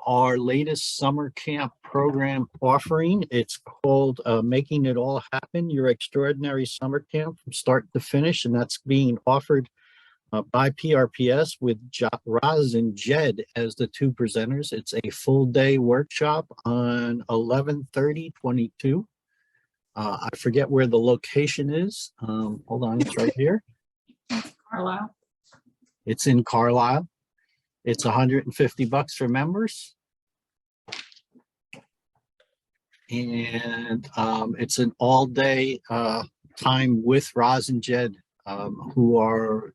our latest summer camp program offering. It's called Making It All Happen, Your Extraordinary Summer Camp from Start to Finish, and that's being offered by PRPS with Roz and Jed as the two presenters. It's a full day workshop on 11/30/22. I forget where the location is. Hold on, it's right here. Carlisle. It's in Carlisle. It's $150 for members. And it's an all-day time with Roz and Jed, who are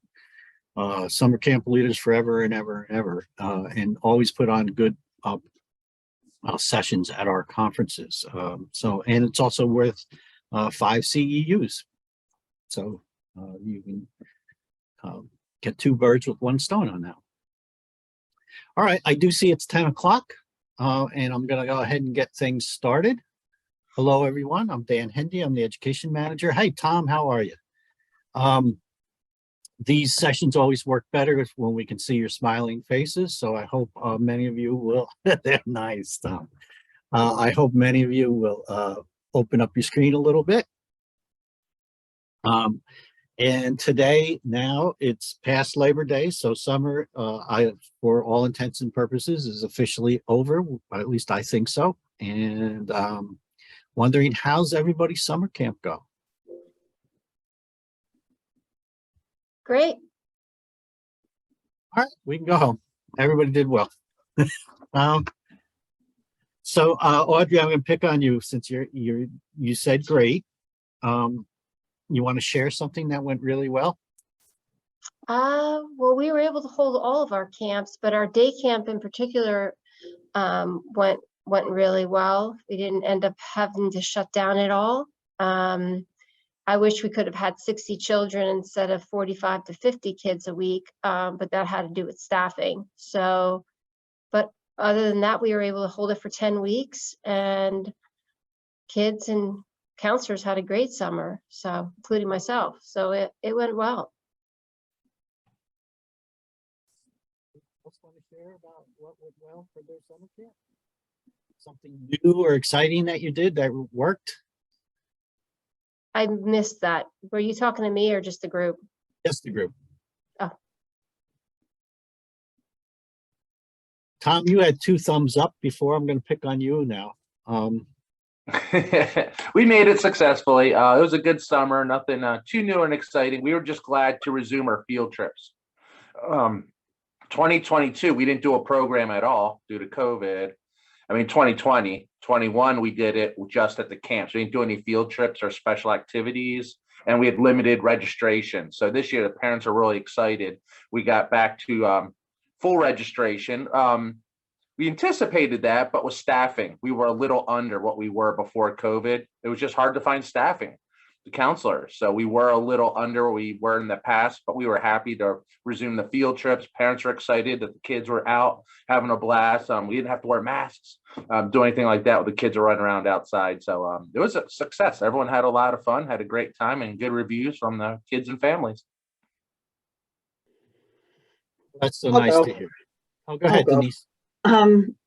summer camp leaders forever and ever and ever, and always put on good sessions at our conferences. And it's also worth 5 CEUs. So you can get 2 birds with 1 stone on that. All right, I do see it's 10 o'clock, and I'm gonna go ahead and get things started. Hello, everyone. I'm Dan Hendy. I'm the education manager. Hey, Tom, how are you? These sessions always work better when we can see your smiling faces. So I hope many of you will, they're nice, Tom. I hope many of you will open up your screen a little bit. And today, now it's past Labor Day, so summer, for all intents and purposes, is officially over. At least I think so. And wondering, how's everybody's summer camp go? Great. All right, we can go home. Everybody did well. So Audrey, I'm going to pick on you since you said great. You want to share something that went really well? Well, we were able to hold all of our camps, but our day camp in particular went really well. We didn't end up having to shut down at all. I wish we could have had 60 children instead of 45 to 50 kids a week, but that had to do with staffing. So, but other than that, we were able to hold it for 10 weeks, and kids and counselors had a great summer, so including myself. So it went well. Else want to share about what went well for their summer camp? Something new or exciting that you did that worked? I missed that. Were you talking to me or just the group? Just the group. Oh. Tom, you had 2 thumbs up before. I'm going to pick on you now. We made it successfully. It was a good summer, nothing too new and exciting. We were just glad to resume our field trips. 2022, we didn't do a program at all due to COVID. I mean, 2020, 21, we did it just at the camps. We didn't do any field trips or special activities, and we had limited registration. So this year, the parents are really excited. We got back to full registration. We anticipated that, but with staffing, we were a little under what we were before COVID. It was just hard to find staffing, the counselors. So we were a little under what we were in the past, but we were happy to resume the field trips. Parents were excited that the kids were out having a blast. We didn't have to wear masks, do anything like that. The kids are running around outside. So it was a success. Everyone had a lot of fun, had a great time, and good reviews from the kids and families. That's so nice to hear. Oh, go ahead, Denise.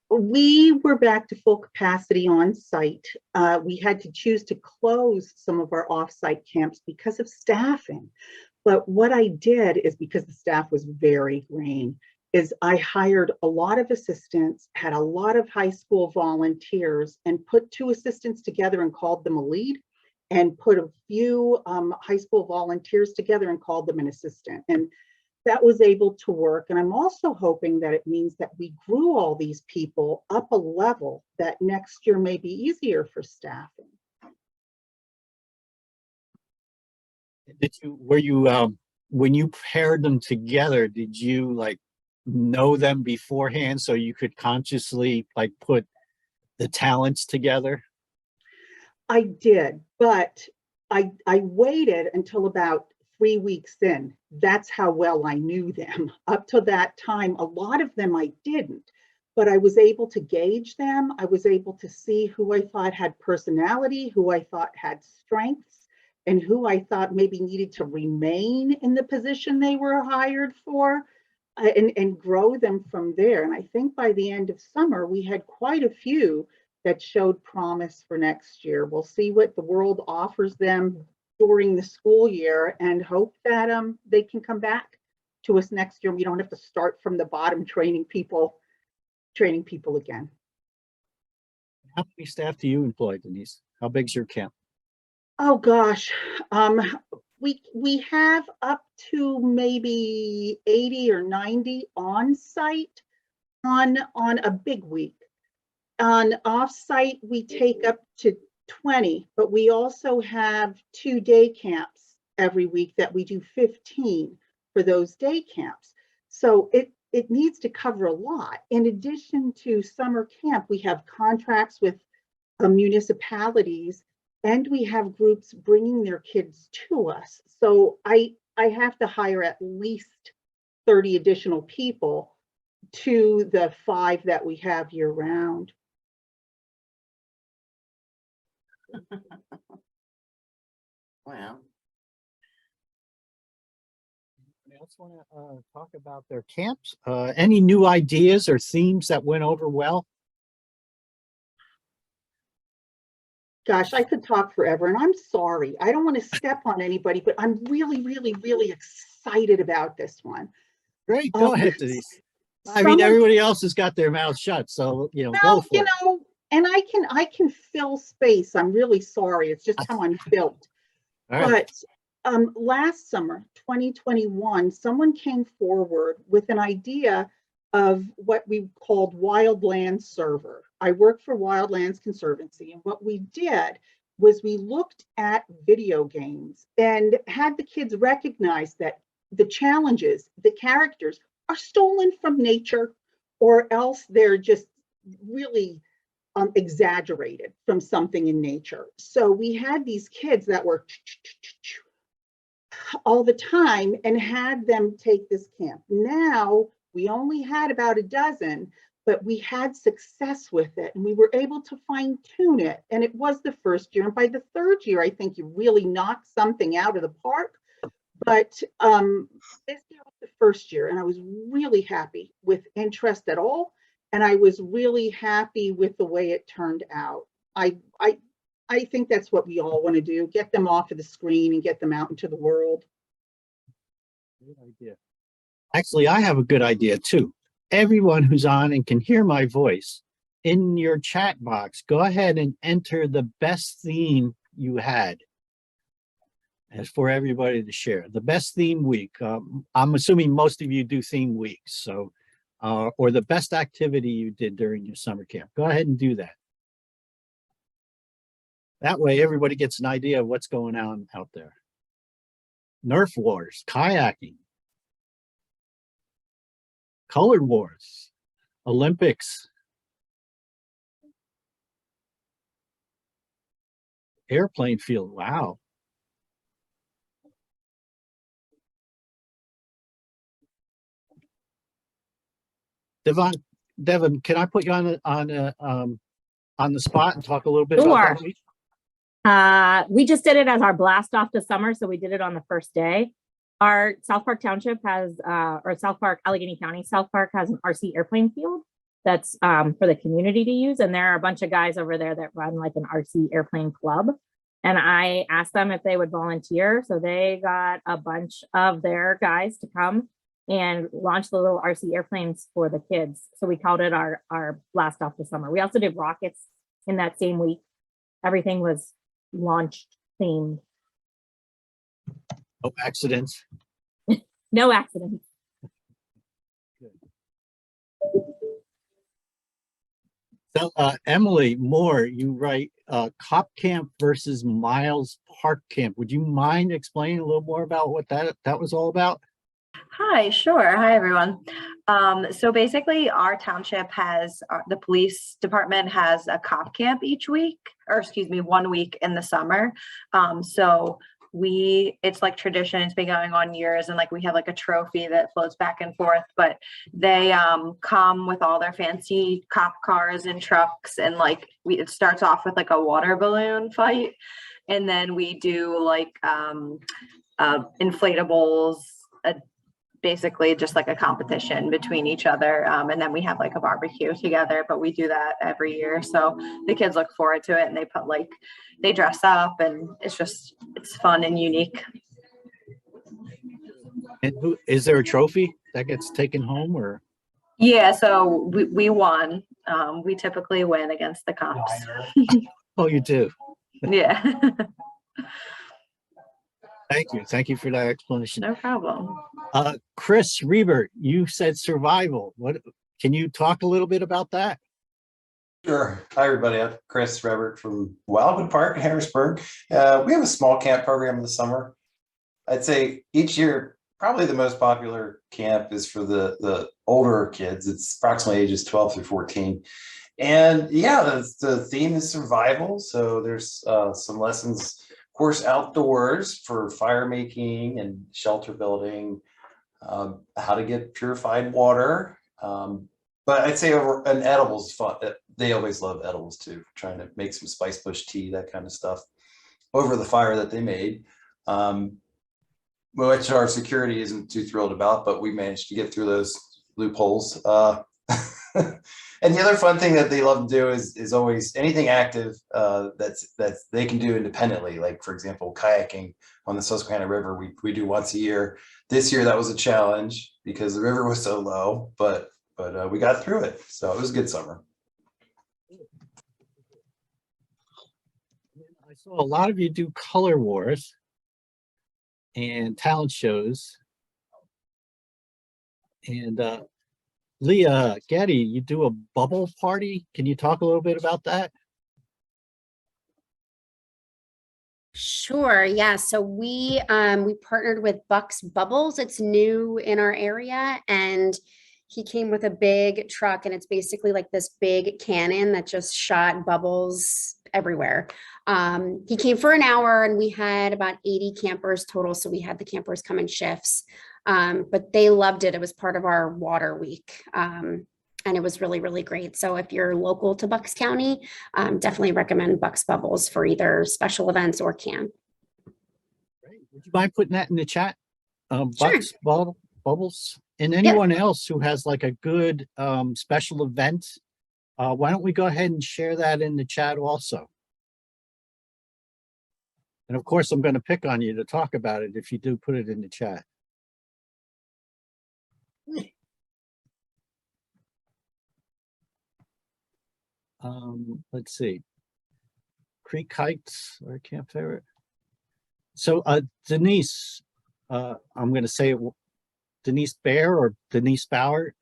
We were back to full capacity on site. We had to choose to close some of our off-site camps because of staffing. But what I did is, because the staff was very green, is I hired a lot of assistants, had a lot of high school volunteers, and put 2 assistants together and called them a lead, and put a few high school volunteers together and called them an assistant. And that was able to work. And I'm also hoping that it means that we grew all these people up a level that next year may be easier for staffing. When you paired them together, did you like know them beforehand so you could consciously like put the talents together? I did, but I waited until about 3 weeks in. That's how well I knew them. Up to that time, a lot of them I didn't, but I was able to gauge them. I was able to see who I thought had personality, who I thought had strengths, and who I thought maybe needed to remain in the position they were hired for. and grow them from there. And I think by the end of summer, we had quite a few that showed promise for next year. We'll see what the world offers them during the school year and hope that they can come back to us next year. We don't have to start from the bottom training people again. How many staff do you employ, Denise? How big's your camp? Oh gosh, we have up to maybe 80 or 90 on site on a big week. On off site, we take up to 20, but we also have 2 day camps every week that we do 15 for those day camps. So it needs to cover a lot. In addition to summer camp, we have contracts with municipalities, and we have groups bringing their kids to us. So I have to hire at least 30 additional people to the 5 that we have year round. Wow. Anyone else want to talk about their camps? Any new ideas or themes that went over well? Gosh, I could talk forever, and I'm sorry. I don't want to step on anybody, but I'm really, really, really excited about this one. Great, go ahead, Denise. I mean, everybody else has got their mouth shut, so go Well, for it. and I can fill space. I'm really sorry. It's just how I'm built. All right. But last summer, 2021, someone came forward with an idea of what we called Wildlands Server. I work for Wildlands Conservancy, and what we did was we looked at video games and had the kids recognize that the challenges, the characters are stolen from nature, or else they're just really exaggerated from something in nature. So we had these kids that were all the time and had them take this camp. Now we only had about a dozen, but we had success with it, and we were able to fine tune it. And it was the first year. And by the third year, I think you really knocked something out of the park. But this year was the first year, and I was really happy with interest at all. And I was really happy with the way it turned out. I think that's what we all want to do, get them off of the screen and get them out into the world. Good idea. Actually, I have a good idea too. Everyone who's on and can hear my voice, in your chat box, go ahead and enter the best theme you had as for everybody to share. The best theme week. I'm assuming most of you do theme weeks, so or the best activity you did during your summer camp. Go ahead and do that. That way everybody gets an idea of what's going on out there. Nerf wars, kayaking, color wars, Olympics, airplane field. Wow. Devin, can I put you on the spot and talk a little bit about that? We just did it as our blast off to summer, so we did it on the first day. Our South Park Township has, or South Park, Allegheny County, South Park has an RC airplane field that's for the community to use. And there are a bunch of guys over there that run like an RC airplane club. And I asked them if they would volunteer. So they got a bunch of their guys to come and launch the little RC airplanes for the kids. So we called it our blast off the summer. We also did rockets in that same week. Everything was launched themed. No accidents. No accidents. So, Emily Moore, you write Cop Camp versus Miles Park Camp. Would you mind explaining a little more about what that was all about? Hi, sure. Hi, everyone. So basically, our township has, the police department has a cop camp each week, or excuse me, 1 week in the summer. So it's like tradition, it's been going on years, and like we have like a trophy that floats back and forth, but they come with all their fancy cop cars and trucks, and like it starts off with like a water balloon fight, and then we do like inflatables, basically just like a competition between each other. And then we have like a barbecue together, but we do that every year. So the kids look forward to it, and they dress up, and it's fun and unique. And who, is there a trophy that gets taken home or? Yeah, so we won. We typically win against the cops. Oh, you do. Yeah, Thank you. Thank you for that explanation. no problem. Chris Reber, you said survival. What, can you talk a little bit about that? Sure. Hi, everybody. I'm Chris Rebert from Wildwood Park in Harrisburg. We have a small camp program in the summer. I'd say each year, probably the most popular camp is for the older kids. It's approximately ages 12 through 14. And yeah, the theme is survival. So there's some lessons, of course, outdoors for fire making and shelter building, how to get purified water. But I'd say an edibles fun. They always love edibles too, trying to make some spice bush tea, that kind of stuff over the fire that they made. Which our security isn't too thrilled about, but we managed to get through those loopholes. And the other fun thing that they love to do is always anything active that's they can do independently. Like, for example, kayaking on the Susquehanna River, we do once a year. This year that was a challenge because the river was so low, but we got through it. So it was a good summer. I saw a lot of you do color wars and talent shows. And Leah Getty, you do a bubble party. Can you talk a little bit about that? Sure. Yeah. So we partnered with Buck's Bubbles. It's new in our area, and he came with a big truck, and it's basically like this big cannon that just shot bubbles everywhere. He came for an hour, and we had about 80 campers total. So we had the campers come in shifts, but they loved it. It was part of our water week. And it was really, really great. So if you're local to Bucks County, definitely recommend Bucks Bubbles for either special events or camp. Great. Would you mind putting that in the chat? Sure. Bucks Bubbles, and anyone else who has like a good special event, why don't we go ahead and share that in the chat also? And of course, I'm going to pick on you to talk about it if you do put it in the chat. Let's see. Creek Heights or Camp Favorite. So Denise, I'm going to say it, Denise Bear or Denise Bauer.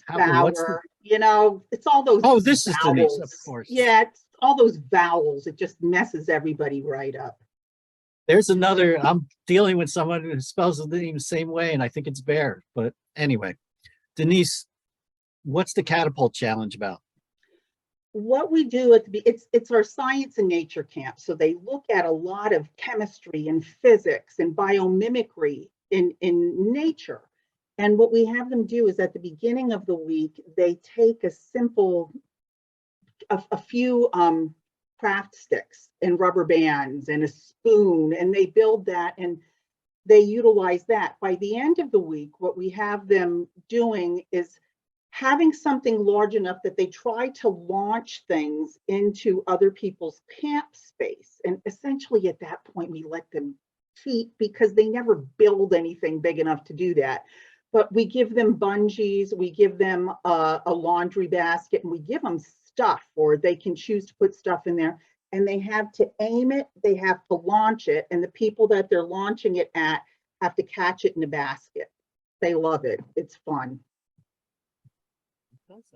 Bauer, you know, it's all those. Oh, this vowels. is Denise, of course. Yeah, it's all those vowels. It just messes everybody right up. There's another, I'm dealing with someone who spells the name the same way, and I think it's Bear. But anyway, Denise, what's the catapult challenge about? What we do at it's our science and nature camp. So they look at a lot of chemistry and physics and biomimicry in nature. And what we have them do is at the beginning of the week, they take a few craft sticks and rubber bands and a spoon, and they build that and they utilize that. By the end of the week, what we have them doing is having something large enough that they try to launch things into other people's camp space. And essentially at that point, we let them cheat because they never build anything big enough to do that. But we give them bungees, we give them a laundry basket, and we give them stuff, or they can choose to put stuff in there. And they have to aim it, they have to launch it, and the people that they're launching it at have to catch it in a basket. They love it. It's fun. Let's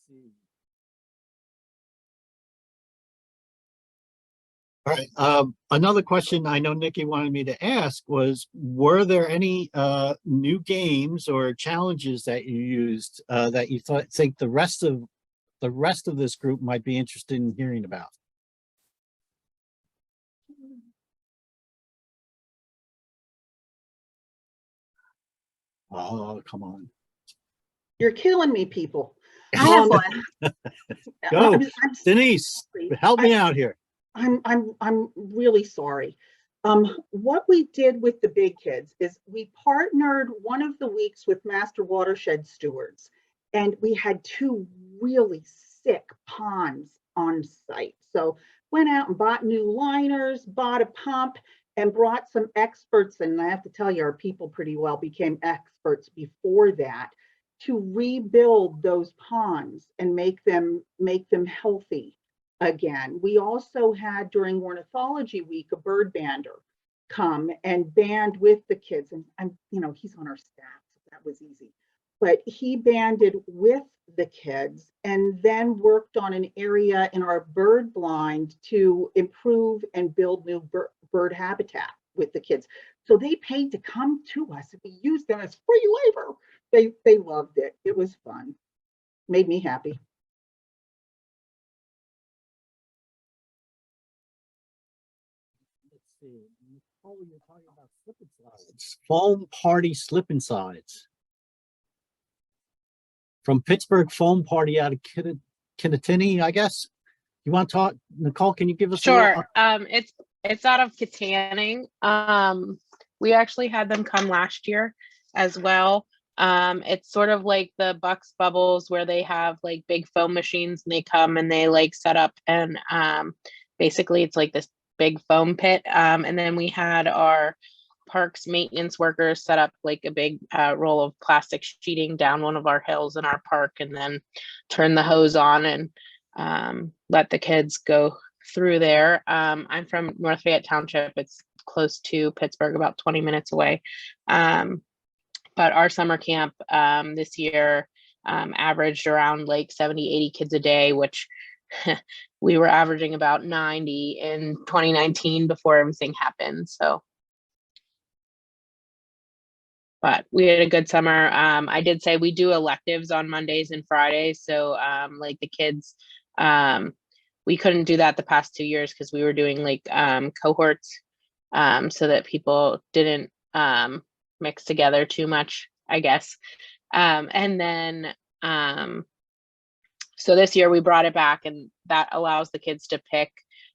see. All right. Another question I know Nikki wanted me to ask was, were there any new games or challenges that you used that you think the rest of this group might be interested in hearing about? Oh, come on. You're killing me, people. I have one. Go, I'm Denise, sorry. help me out here. I'm really sorry. What we did with the big kids is we partnered one of the weeks with Master Watershed Stewards, and we had two really sick ponds on site. So went out and bought new liners, bought a pump, and brought some experts. And I have to tell you, our people pretty well became experts before that to rebuild those ponds and make them healthy again. We also had during Ornithology Week a bird bander come and band with the kids, and he's on our staff, so that was easy. But he banded with the kids and then worked on an area in our bird blind to improve and build new bird habitat with the kids. So they paid to come to us, and we used them as free labor. They loved it. It was fun. Made me happy. Let's see. Nicole, you're talking about slip and slides. Foam party slip and slides. From Pittsburgh Foam Party out of Kittatinny, I guess. You want to talk, Nicole? Can you give us a Sure. It's out of Katanning. We actually had them come last year as well. It's sort of like the Bucks Bubbles where they have like big foam machines and they come and they like set up and basically it's like this big foam pit. And then we had our parks maintenance workers set up like a big roll of plastic sheeting down one of our hills in our park and then turn the hose on and let the kids go through there. I'm from North Fayette Township. It's close to Pittsburgh, about 20 minutes away. But our summer camp this year averaged around like 70, 80 kids a day, which we were averaging about 90 in 2019 before everything happened. So, but we had a good summer. I did say we do electives on Mondays and Fridays. So like the kids, we couldn't do that the past 2 years because we were doing like cohorts so that people didn't mix together too much, I guess. And then, so this year we brought it back and that allows the kids to pick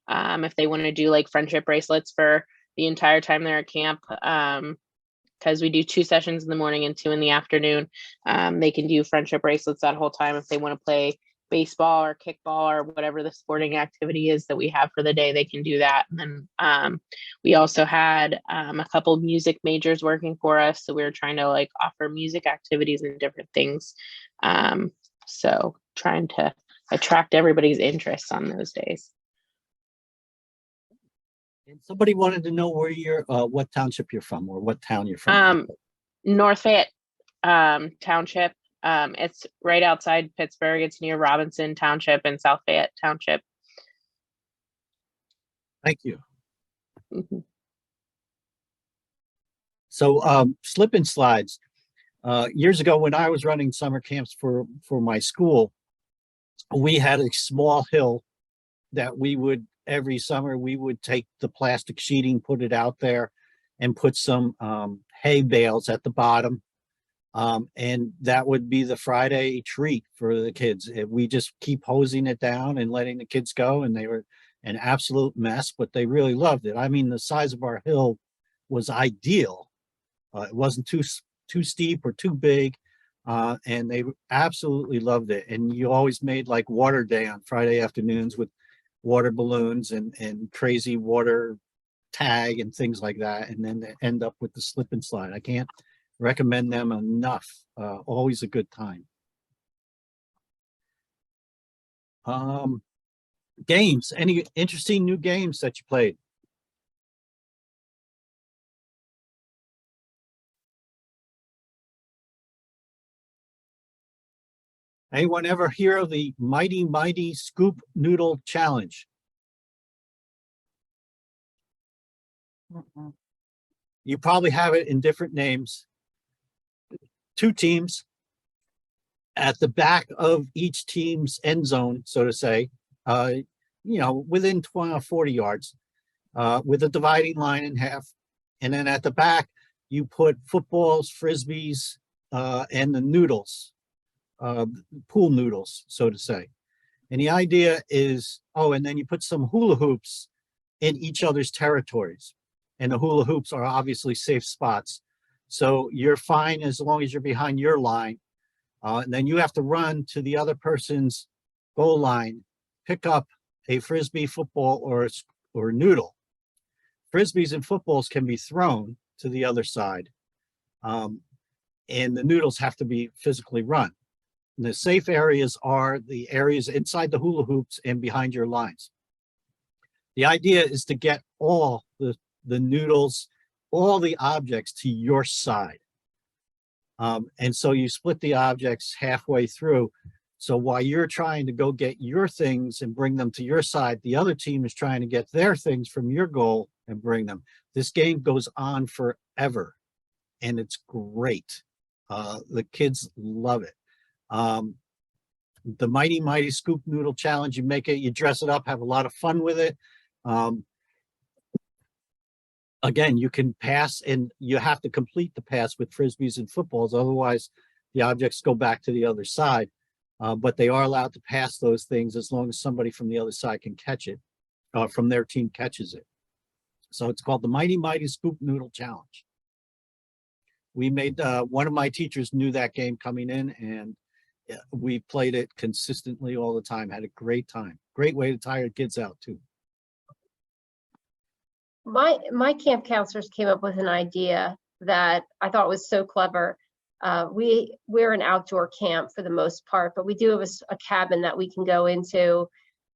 if they want to do like friendship bracelets for the entire time they're at camp. Because we do 2 sessions in the morning and 2 in the afternoon. They can do friendship bracelets that whole time. If they want to play baseball or kickball or whatever the sporting activity is that we have for the day, they can do that. And then we also had a couple of music majors working for us. So we were trying to like offer music activities and different things. So trying to attract everybody's interest on those days. And somebody wanted to know where you're, what township you're from or what town you're from. North Fayette Township. It's right outside Pittsburgh. It's near Robinson Township and South Fayette Township. Thank you. Mhm. So slip and slides. Years ago when I was running summer camps for my school, we had a small hill that we would every summer we would take the plastic sheeting, put it out there and put some hay bales at the bottom. And that would be the Friday treat for the kids. We just keep hosing it down and letting the kids go. And they were an absolute mess, but they really loved it. I mean, the size of our hill was ideal. It wasn't too steep or too big. And they absolutely loved it. And you always made like water day on Friday afternoons with water balloons and crazy water tag and things like that. And then they end up with the slip and slide. I can't recommend them enough. Always a good time. Games, any interesting new games that you played? Anyone ever hear of the Mighty Scoop Noodle Challenge? You probably have it in different names. 2 teams at the back of each team's end zone, so to say, within 40 yards, with a dividing line in half. And then at the back, you put footballs, frisbees, and the noodles, pool noodles, so to say. And the idea is, and then you put some hula hoops in each other's territories. and the hula hoops are obviously safe spots. So you're fine as long as you're behind your line. And then you have to run to the other person's goal line, pick up a Frisbee, football, or noodle. Frisbees and footballs can be thrown to the other side. And the noodles have to be physically run. And the safe areas are the areas inside the hula hoops and behind your lines. The idea is to get all the noodles, all the objects to your side. And so you split the objects halfway through. So while you're trying to go get your things and bring them to your side, the other team is trying to get their things from your goal and bring them. This game goes on forever, and it's great. The kids love it. The Mighty Mighty Scoop Noodle Challenge, you make it, you dress it up, have a lot of fun with it. Again, you can pass, and you have to complete the pass with Frisbees and footballs. Otherwise, the objects go back to the other side. But they are allowed to pass those things as long as somebody from the other side can catch it, from their team catches it. So it's called the Mighty Mighty Scoop Noodle Challenge. We made, one of my teachers knew that game coming in, and we played it consistently all the time, had a great time. Great way to tire kids out too. My camp counselors came up with an idea that I thought was so clever. We're an outdoor camp for the most part, but we do have a cabin that we can go into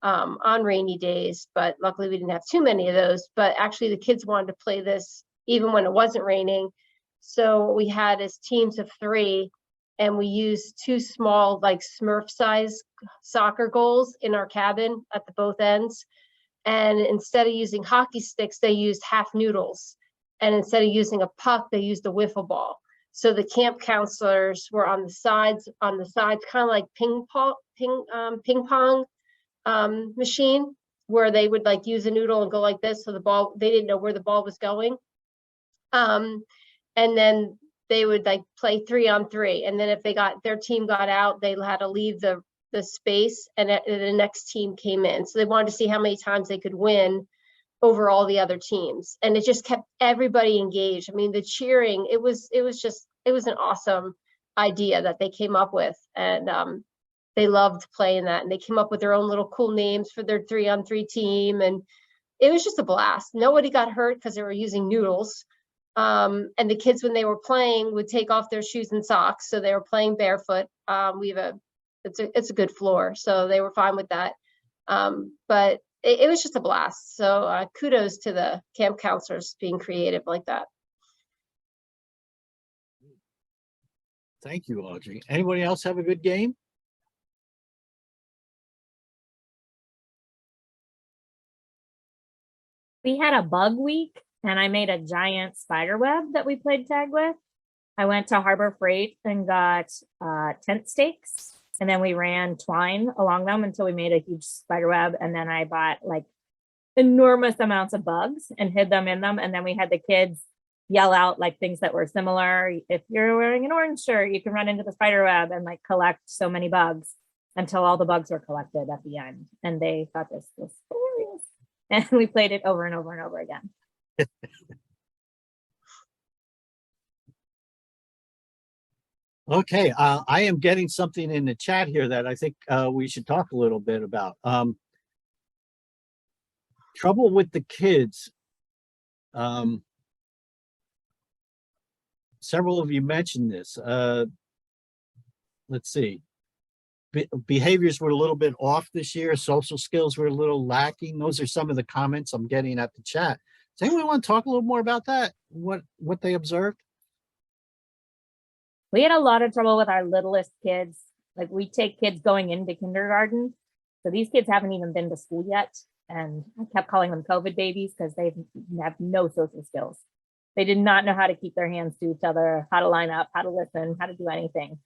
on rainy days, but luckily we didn't have too many of those. But actually the kids wanted to play this even when it wasn't raining. So what we had is teams of 3, and we used 2 small, like Smurf size soccer goals in our cabin at the both ends. And instead of using hockey sticks, they used half noodles. And instead of using a puck, they used a wiffle ball. So the camp counselors were on the sides, kind of like ping pong machine, where they would like use a noodle and go like this. So the ball, they didn't know where the ball was going. And then they would like play 3-on-3. And then if their team got out, they had to leave the space, and the next team came in. So they wanted to see how many times they could win over all the other teams. And it just kept everybody engaged. I mean, the cheering, it was an awesome idea that they came up with. And they loved playing that. And they came up with their own little cool names for their 3-on-3 team. And it was just a blast. Nobody got hurt because they were using noodles. And the kids, when they were playing, would take off their shoes and socks. So they were playing barefoot. It's a good floor, so they were fine with that. But it was just a blast. So kudos to the camp counselors being creative like that. Thank you, Audrey. Anybody else have a good game? We had a bug week, and I made a giant spider web that we played tag with. I went to Harbor Freight and got tent stakes, and then we ran twine along them until we made a huge spider web. And then I bought like enormous amounts of bugs and hid them in them. And then we had the kids yell out like things that were similar. If you're wearing an orange shirt, you can run into the spider web and like collect so many bugs until all the bugs were collected at the end. And they thought this was hilarious. And we played it over and over and over again. Okay, I am getting something in the chat here that I think we should talk a little bit about. Trouble with the kids. Several of you mentioned this. Let's see. Behaviors were a little bit off this year. Social skills were a little lacking. Those are some of the comments I'm getting at the chat. Does anyone want to talk a little more about that? What they observed? We had a lot of trouble with our littlest kids. Like we take kids going into kindergarten. So these kids haven't even been to school yet. And I kept calling them COVID babies because they have no social skills. They did not know how to keep their hands to each other, how to line up, how to listen, how to do anything.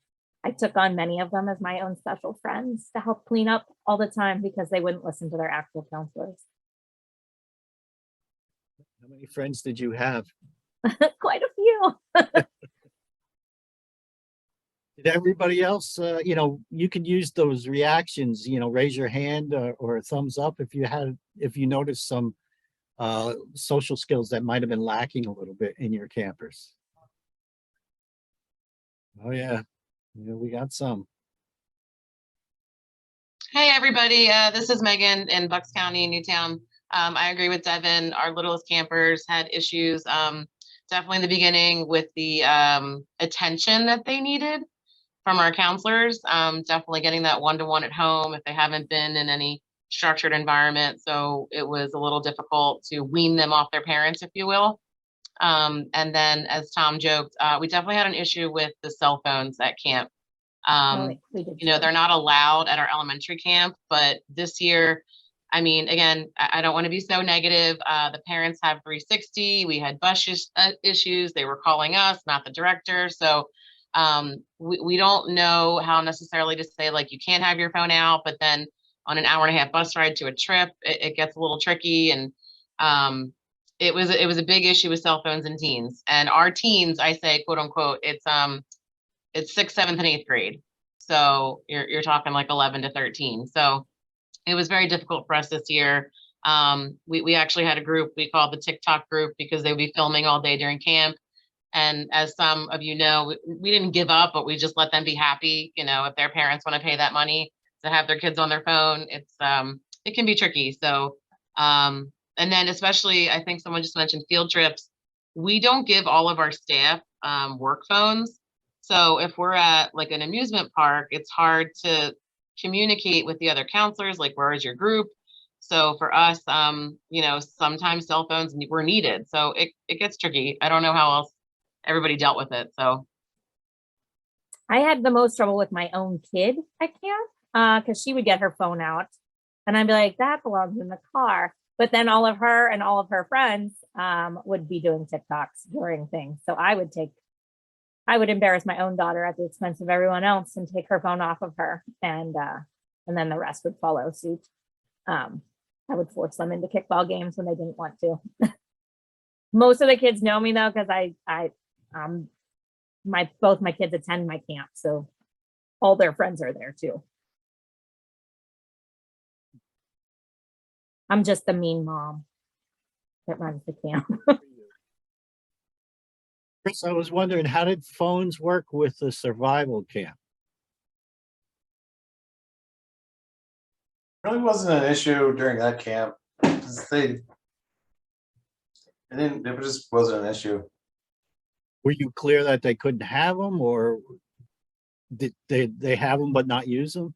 I took on many of them as my own special friends to help clean up all the time because they wouldn't listen to their actual counselors. How many friends did you have? Quite a few. Did everybody else, you could use those reactions, raise your hand or a thumbs up if you noticed some social skills that might have been lacking a little bit in your campers? Oh yeah, yeah, we got some. Hey, everybody. This is Megan in Bucks County, Newtown. I agree with Devin. Our littlest campers had issues, definitely in the beginning with the attention that they needed from our counselors. Definitely getting that one-to-one at home if they haven't been in any structured environment. So it was a little difficult to wean them off their parents, if you will. And then, as Tom joked, we definitely had an issue with the cell phones at camp. We did You know, too. they're not allowed at our elementary camp, but this year, I mean, again, I don't want to be so negative. The parents have 360. We had issues. They were calling us, not the director. So we don't know how necessarily to say, like, you can't have your phone out, but then on an hour and a half bus ride to a trip, it gets a little tricky. And it was a big issue with cell phones and teens. And our teens, I say, quote unquote, it's 6th, 7th, and 8th grade. So you're talking like 11 to 13. So it was very difficult for us this year. We actually had a group we called the TikTok group because they would be filming all day during camp. And as some of you know, we didn't give up, but we just let them be happy. You know, if their parents want to pay that money to have their kids on their phone, it can be tricky. So, and then especially, I think someone just mentioned field trips. We don't give all of our staff work phones. So if we're at like an amusement park, it's hard to communicate with the other counselors, like, where is your group? So for us, you know, sometimes cell phones were needed. So it gets tricky. I don't know how else everybody dealt with it. So I had the most trouble with my own kid at camp because she would get her phone out and I'd be like, that belongs in the car. But then all of her and all of her friends would be doing TikToks during things. So I would embarrass my own daughter at the expense of everyone else and take her phone off of her. And then the rest would follow suit. I would force them into kickball games when they didn't want to. Most of the kids know me though, because both my kids attend my camp. So all their friends are there too. I'm just the mean mom that runs the camp. Chris, I was wondering, how did phones work with the survival camp? Really wasn't an issue during that camp. 'Cause it just wasn't an issue. Were you clear that they couldn't have them, or did they have them but not use them?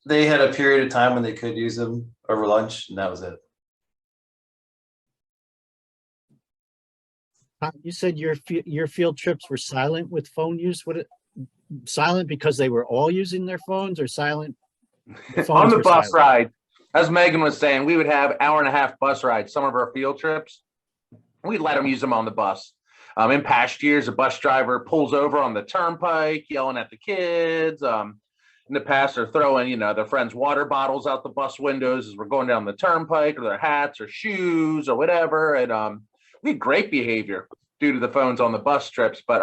They had a period of time when they could use them over lunch, and that was it. You said your field trips were silent with phone use. Silent because they were all using their phones, or silent? On the bus ride, as Megan was saying, we would have hour and a half bus rides. Some of our field trips, we'd let them use them on the bus. In past years, a bus driver pulls over on the turnpike, yelling at the kids. In the past, they're throwing, their friends' water bottles out the bus windows as we're going down the turnpike, or their hats or shoes or whatever. And we had great behavior due to the phones on the bus trips. But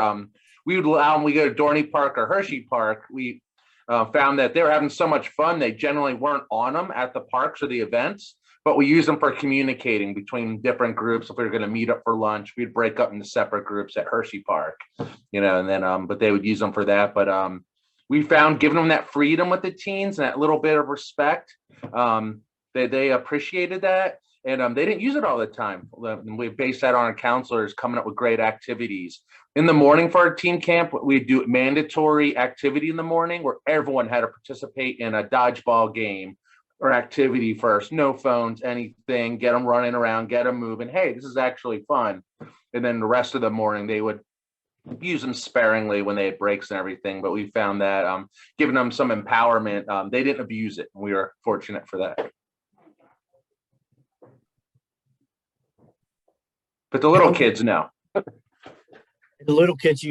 we would allow them. We go to Dorney Park or Hershey Park. We found that they were having so much fun, they generally weren't on them at the parks or the events, but we use them for communicating between different groups. If we were going to meet up for lunch, we'd break up into separate groups at Hershey Park, and then, but they would use them for that. But we found giving them that freedom with the teens and that little bit of respect, they appreciated that. And they didn't use it all the time. We based that on our counselors coming up with great activities. In the morning for our teen camp, we do mandatory activity in the morning where everyone had to participate in a dodgeball game or activity first. No phones, anything, get them running around, get them moving. Hey, this is actually fun. And then the rest of the morning, they would use them sparingly when they had breaks and everything. But we found that giving them some empowerment, they didn't abuse it. We were fortunate for that. But the little kids, no. The little kids,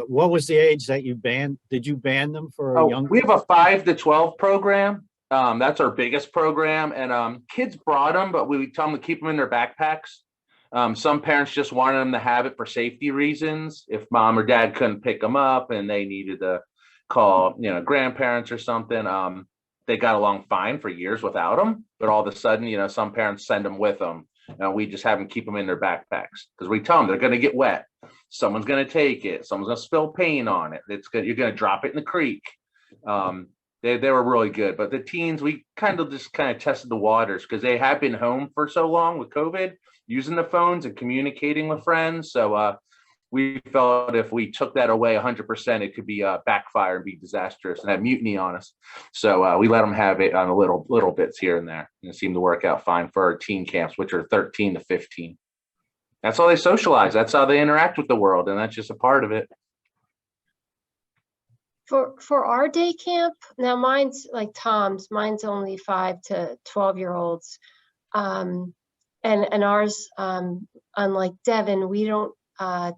what was the age that you banned? Did you ban them for a young? We have a 5 to 12 program. That's our biggest program. And kids brought them, but we tell them to keep them in their backpacks. Some parents just wanted them to have it for safety reasons. If mom or dad couldn't pick them up and they needed to call, grandparents or something, they got along fine for years without them. But all of a sudden, some parents send them with them. And we just have them keep them in their backpacks because we tell them they're going to get wet. Someone's going to take it. Someone's going to spill paint on it. You're going to drop it in the creek. They were really good, but the teens, we kind of tested the waters because they have been home for so long with COVID, using the phones and communicating with friends. So we felt if we took that away 100%, it could be backfire and be disastrous and have mutiny on us. So we let them have it on a little bits here and there, and it seemed to work out fine for our teen camps, which are 13 to 15. That's how they socialize. That's how they interact with the world, and that's just a part of it. For our day camp, now mine's like Tom's, mine's only 5 to 12-year-olds. And ours, unlike Devin, we don't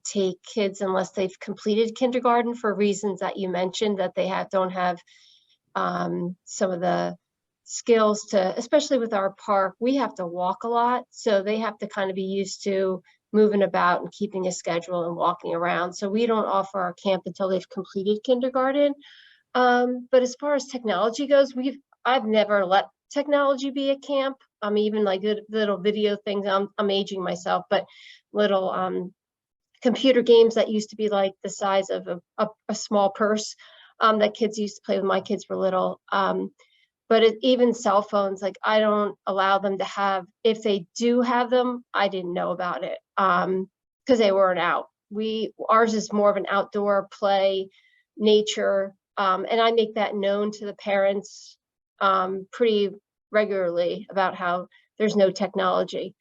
take kids unless they've completed kindergarten for reasons that you mentioned, that they don't have some of the skills to, especially with our park, we have to walk a lot. So they have to kind of be used to moving about and keeping a schedule and walking around. So we don't offer our camp until they've completed kindergarten. But as far as technology goes, I've never let technology be a camp. Even like little video things, I'm aging myself, but little computer games that used to be like the size of a small purse that kids used to play with. My kids were little. But even cell phones, like I don't allow them to have, if they do have them, I didn't know about it because they weren't out. Ours is more of an outdoor play, nature, and I make that known to the parents pretty regularly about how there's no technology.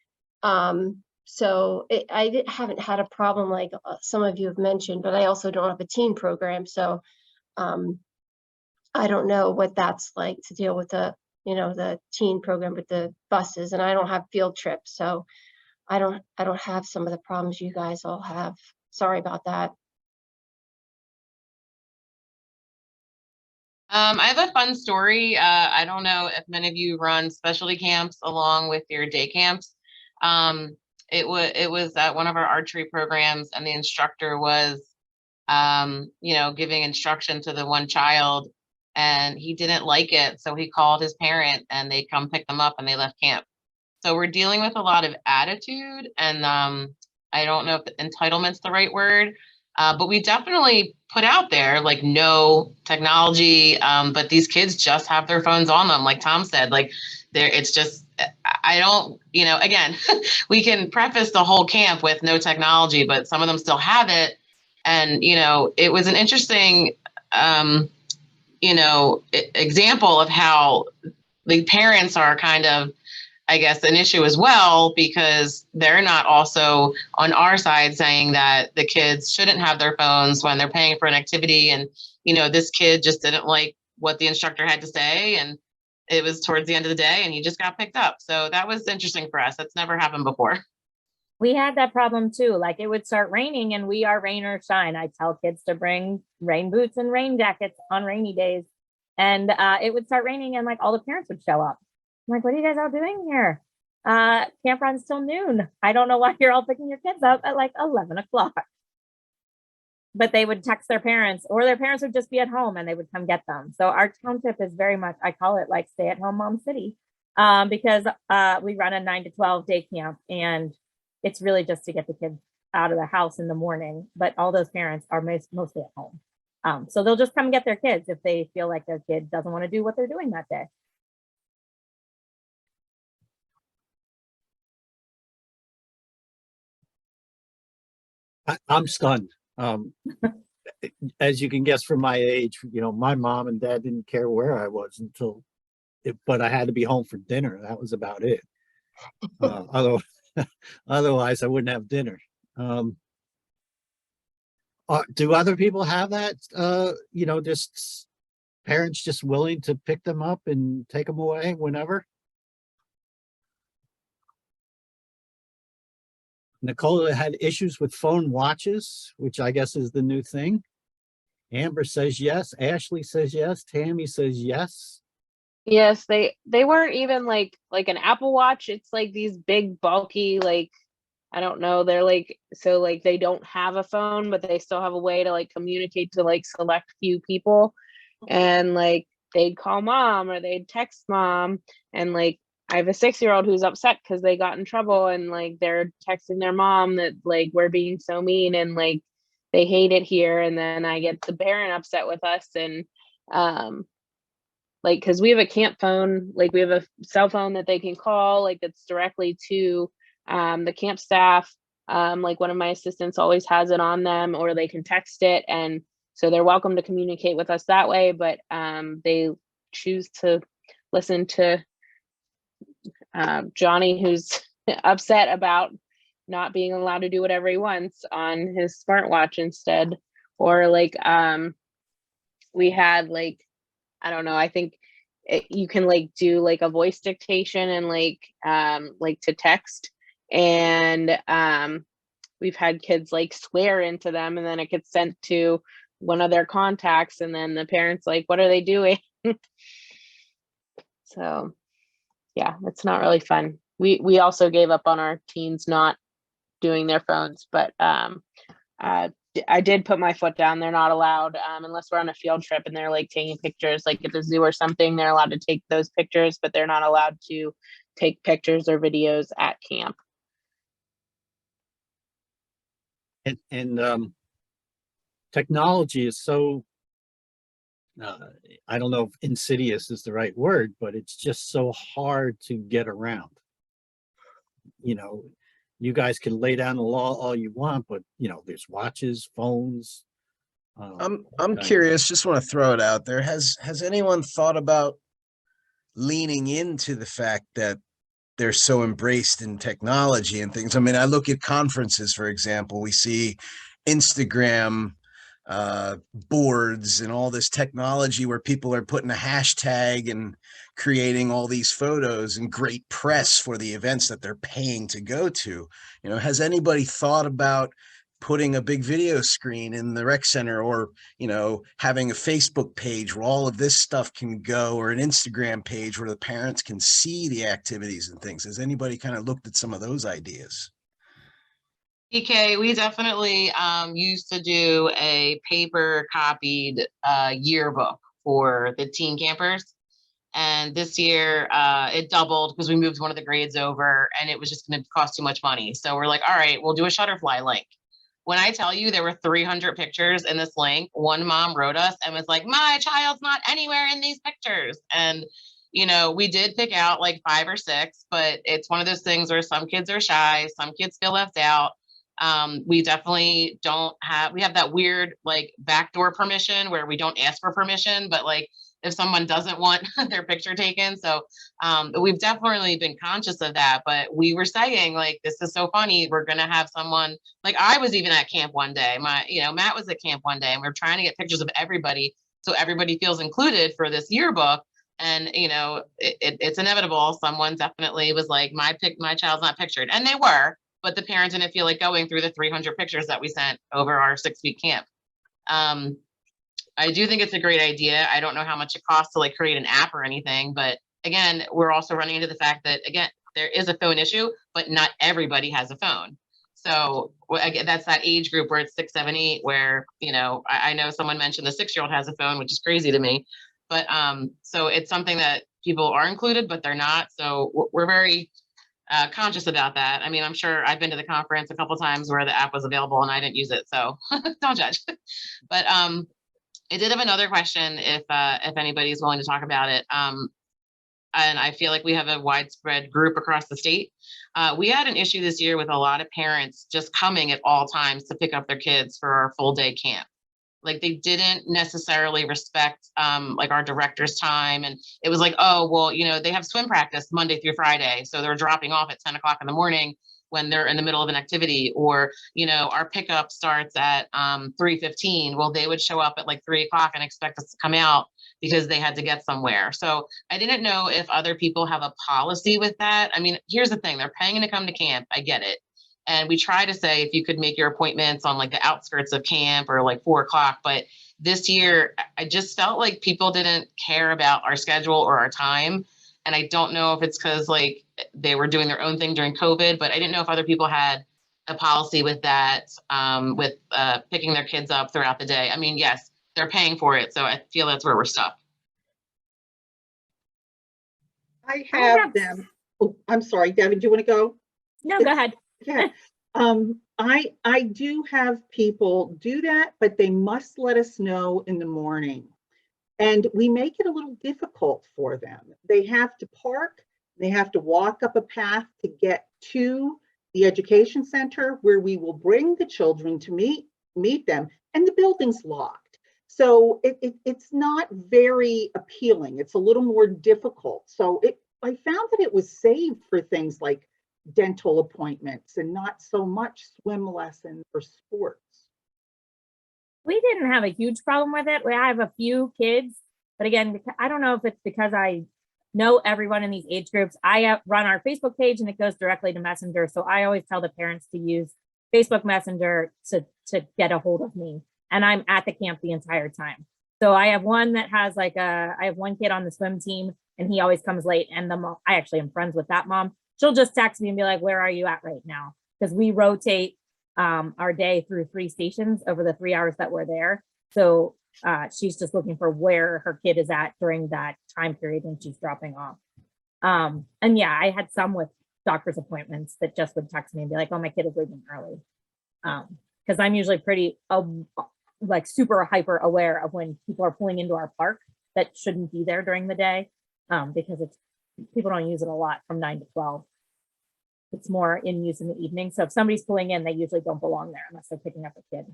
So I haven't had a problem like some of you have mentioned, but I also don't have a teen program. So I don't know what that's like to deal with the teen program with the buses, and I don't have field trips. So I don't have some of the problems you guys all have. Sorry about that. I have a fun story. I don't know if many of you run specialty camps along with your day camps. It was at one of our archery programs, and the instructor was, giving instruction to the one child, and he didn't like it. So he called his parent, and they come pick them up, and they left camp. So we're dealing with a lot of attitude, and I don't know if entitlement's the right word, but we definitely put out there like no technology, but these kids just have their phones on them. Like Tom said, like it's just, I don't, again, we can preface the whole camp with no technology, but some of them still have it. And, it was an interesting, example of how the parents are kind of, I guess, an issue as well, because they're not also on our side saying that the kids shouldn't have their phones when they're paying for an activity. And, this kid just didn't like what the instructor had to say. And it was towards the end of the day, and he just got picked up. So that was interesting for us. That's never happened before. We had that problem too. Like it would start raining, and we are rain or shine. I tell kids to bring rain boots and rain jackets on rainy days. And it would start raining, and like all the parents would show up. I'm like, what are you guys all doing here? Camp runs till noon. I don't know why you're all picking your kids up at like 11 o'clock. But they would text their parents, or their parents would just be at home and they would come get them. So our township is very much, I call it like stay at home mom city, because we run a 9 to 12 day camp, and it's really just to get the kids out of the house in the morning. But all those parents are mostly at home. So they'll just come get their kids if they feel like their kid doesn't want to do what they're doing that day. I'm stunned. As you can guess from my age, my mom and dad didn't care where I was but I had to be home for dinner. That was about it. Otherwise I wouldn't have dinner. Do other people have that? Just parents just willing to pick them up and take them away whenever? Nicole had issues with phone watches, which I guess is the new thing. Amber says yes. Ashley says yes. Tammy says yes. Yes, they weren't even like an Apple Watch. It's like these big bulky, like, I don't know, they're like, so like they don't have a phone, but they still have a way to like communicate to like select few people. And like they'd call mom or they'd text mom, and like I have a 6-year-old who's upset because they got in trouble and like they're texting their mom that like we're being so mean and like they hate it here. And then I get the parent upset with us and like because we have a camp phone, like we have a cell phone that they can call, like that's directly to the camp staff. Like one of my assistants always has it on them, or they can text it, and so they're welcome to communicate with us that way. But they choose to listen to Johnny, who's upset about not being allowed to do whatever he wants on his smartwatch instead. Or like we had like, I don't know, I think you can like do like a voice dictation and like to text, and we've had kids like swear into them and then it gets sent to one of their contacts and then the parents like, what are they doing? So yeah, it's not really fun. We also gave up on our teens not doing their phones, but I did put my foot down. They're not allowed unless we're on a field trip and they're like taking pictures, like at the zoo or something. They're allowed to take those pictures, but they're not allowed to take pictures or videos at camp. And technology is so, I don't know if insidious is the right word, but it's just so hard to get around. You know, you guys can lay down the law all you want, but you know, there's watches, phones. I'm curious, just want to throw it out there. Has anyone thought about leaning into the fact that they're so embraced in technology and things? I mean, I look at conferences, for example, we see Instagram boards and all this technology where people are putting a hashtag and creating all these photos and great press for the events that they're paying to go to. You know, has anybody thought about putting a big video screen in the rec center, or, you know, having a Facebook page where all of this stuff can go, or an Instagram page where the parents can see the activities and things? Has anybody kind of looked at some of those ideas? PK, we definitely used to do a paper copied yearbook for the teen campers. And this year it doubled because we moved one of the grades over and it was just going to cost too much money. So we're like, all right, we'll do a Shutterfly link. When I tell you there were 300 pictures in this link, one mom wrote us and was like, my child's not anywhere in these pictures. And, you know, we did pick out like 5 or 6, but it's one of those things where some kids are shy, some kids feel left out. We definitely we have that weird like backdoor permission where we don't ask for permission, but like if someone doesn't want their picture taken. So we've definitely been conscious of that, but we were saying like, this is so funny. We're going to have someone, like I was even at camp one day, Matt was at camp one day and we we're trying to get pictures of everybody. So everybody feels included for this yearbook. And, you know, it's inevitable. Someone definitely was like, my child's not pictured, and they were, but the parents didn't feel like going through the 300 pictures that we sent over our 6-week camp. I do think it's a great idea. I don't know how much it costs to like create an app or anything, but again, we're also running into the fact that, again, there is a phone issue, but not everybody has a phone. So again, that's that age group where it's 6, 7, 8, where, you know, I know someone mentioned the 6-year-old has a phone, which is crazy to me. But so it's something that people are included, but they're not. So we're very conscious about that. I mean, I'm sure I've been to the conference a couple of times where the app was available and I didn't use it. So don't judge. But I did have another question if anybody's willing to talk about it. And I feel like we have a widespread group across the state. We had an issue this year with a lot of parents just coming at all times to pick up their kids for our full day camp. Like they didn't necessarily respect like our director's time. And it was like, oh, well, you know, they have swim practice Monday through Friday. So they're dropping off at 10 o'clock in the morning when they're in the middle of an activity, or, you know, our pickup starts at 3:15. Well, they would show up at like 3 o'clock and expect us to come out because they had to get somewhere. So I didn't know if other people have a policy with that. I mean, here's the thing, they're paying to come to camp. I get it. And we try to say, if you could make your appointments on like the outskirts of camp or like 4 o'clock, but this year I just felt like people didn't care about our schedule or our time. And I don't know if it's because like they were doing their own thing during COVID, but I didn't know if other people had a policy with that, with picking their kids up throughout the day. I mean, yes, they're paying for it. So I feel that's where we're stuck. I have them Oh, I'm sorry, Devin, do you want to go? No, go ahead. Yeah. I do have people do that, but they must let us know in the morning. And we make it a little difficult for them. They have to park, they have to walk up a path to get to the education center where we will bring the children to meet them, and the building's locked. So it's not very appealing. It's a little more difficult. So I found that it was saved for things like dental appointments and not so much swim lessons or sports. We didn't have a huge problem with it. We have a few kids, but again, I don't know if it's because I know everyone in these age groups. I run our Facebook page and it goes directly to Messenger. So I always tell the parents to use Facebook Messenger to get a hold of me. And I'm at the camp the entire time. So I have one that has I have one kid on the swim team and he always comes late. And the mom, I actually am friends with that mom. She'll just text me and be like, where are you at right now? Because we rotate our day through 3 stations over the 3 hours that we're there. So she's just looking for where her kid is at during that time period when she's dropping off. And yeah, I had some with doctor's appointments that just would text me and be like, oh, my kid is leaving early. Because I'm usually pretty super hyper aware of when people are pulling into our park that shouldn't be there during the day, because people don't use it a lot from 9 to 12. It's more in use in the evening. So if somebody's pulling in, they usually don't belong there unless they're picking up a kid.